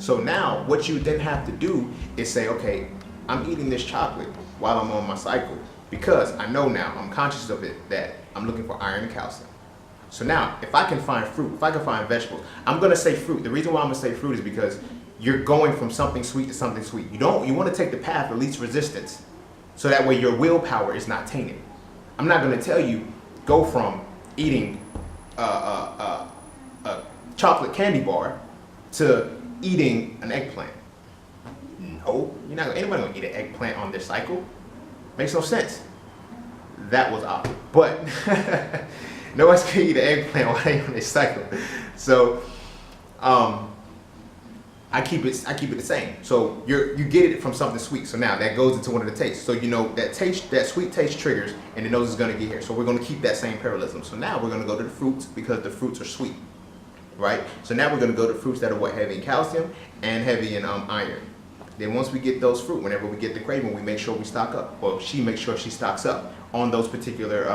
So now what you then have to do is say, okay, I'm eating this chocolate while I'm on my cycle because I know now, I'm conscious of it, that I'm looking for iron and calcium. So now, if I can find fruit, if I can find vegetables, I'm gonna say fruit. The reason why I'm gonna say fruit is because you're going from something sweet to something sweet. You wanna take the path of least resistance, so that way your willpower is not tainted. I'm not gonna tell you, go from eating a chocolate candy bar to eating an eggplant. No, anybody gonna eat an eggplant on their cycle? Makes no sense. That was odd, but nobody's gonna eat an eggplant while they're on their cycle. So I keep it the same. So you get it from something sweet. So now that goes into one of the tastes. So that sweet taste triggers, and the nose is gonna get here. So we're gonna keep that same parallelism. So now we're gonna go to the fruits because the fruits are sweet, right? So now we're gonna go to fruits that are heavy in calcium and heavy in iron. Then once we get those fruit, whenever we get the craving, we make sure we stock up. Well, she makes sure she stocks up on those particular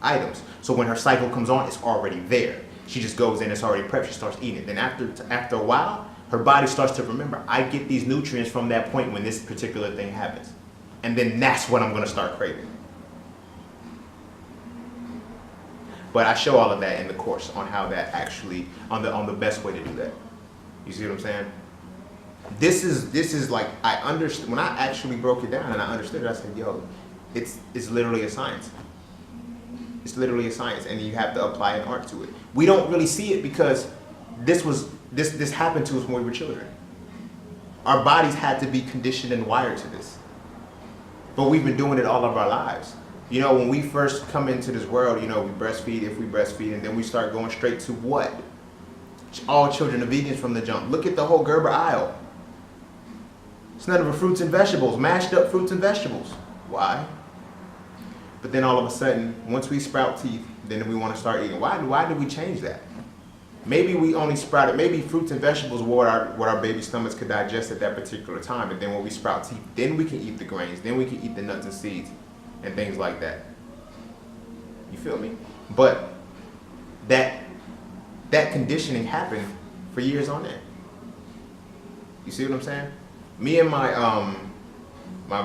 items. So when her cycle comes on, it's already there. She just goes in, it's already prepped, she starts eating it. Then after a while, her body starts to remember, I get these nutrients from that point when this particular thing happens. And then that's what I'm gonna start craving. But I show all of that in the course on how that actually, on the best way to do that. You see what I'm saying? This is like, I understood, when I actually broke it down and I understood it, I said, yo, it's literally a science. It's literally a science, and you have to apply an art to it. We don't really see it because this happened to us when we were children. Our bodies had to be conditioned and wired to this. But we've been doing it all of our lives. When we first come into this world, we breastfeed, if we breastfeed, and then we start going straight to what? All children are vegans from the jump. Look at the whole Gerber aisle. It's none of the fruits and vegetables, mashed up fruits and vegetables. Why? But then all of a sudden, once we sprout teeth, then we want to start eating. Why did we change that? Maybe we only sprouted, maybe fruits and vegetables were what our baby stomachs could digest at that particular time. And then when we sprout teeth, then we can eat the grains, then we can eat the nuts and seeds and things like that. You feel me? But that conditioning happened for years on end. You see what I'm saying? Me and my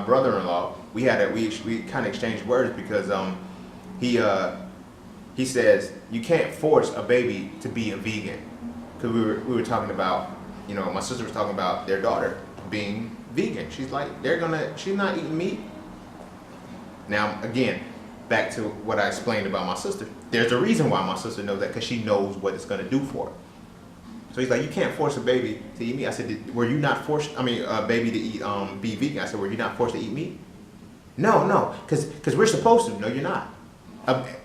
brother-in-law, we kind of exchanged words because he says you can't force a baby to be a vegan, because we were talking about, my sister was talking about their daughter being vegan. She's like, she's not eating meat. Now again, back to what I explained about my sister. There's a reason why my sister knows that, because she knows what it's going to do for her. So he's like, you can't force a baby to eat meat. I said, were you not forced? A baby to eat be vegan? I said, were you not forced to eat meat? No, because we're supposed to. No, you're not.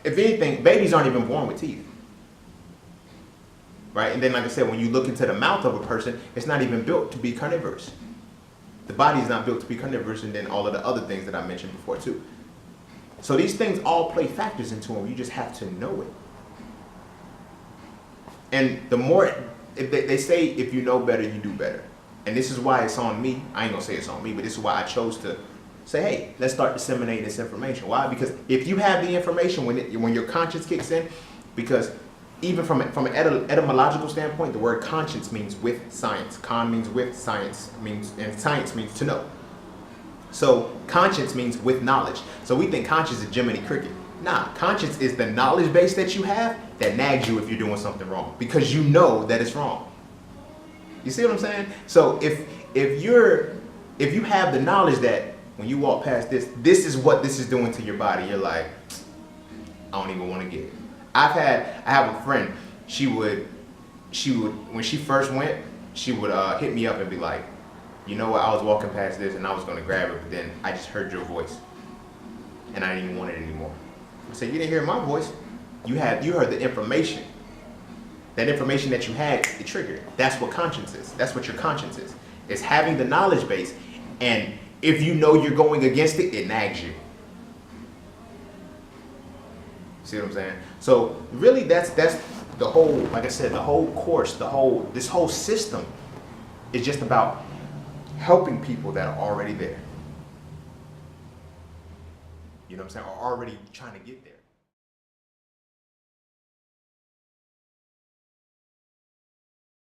If anything, babies aren't even born with teeth, right? And then, like I said, when you look into the mouth of a person, it's not even built to be carnivorous. The body is not built to be carnivorous, and then all of the other things that I mentioned before too. So these things all play factors into them. You just have to know it. And the more, they say, if you know better, you do better. And this is why it's on me. I ain't gonna say it's on me, but this is why I chose to say, hey, let's start disseminating this information. Why? Because if you have the information, when your conscience kicks in, because even from an etymological standpoint, the word conscience means with science. Con means with, science means, and science means to know. So conscience means with knowledge. So we think conscience is Jiminy Cricket. Nah, conscience is the knowledge base that you have that nags you if you're doing something wrong, because you know that it's wrong. You see what I'm saying? So if you have the knowledge that when you walk past this is what this is doing to your body, you're like, I don't even want to get it. I have a friend, she would, when she first went, she would hit me up and be like, you know what, I was walking past this and I was going to grab it, but then I just heard your voice and I didn't even want it anymore. I said, you didn't hear my voice. You heard the information. That information that you had, it triggered. That's what conscience is. That's what your conscience is. It's having the knowledge base, and if you know you're going against it, it nags you. See what I'm saying? So really, that's the whole, like I said, the whole course, this whole system is just about helping people that are already there. You know what I'm saying? Are already trying to get there.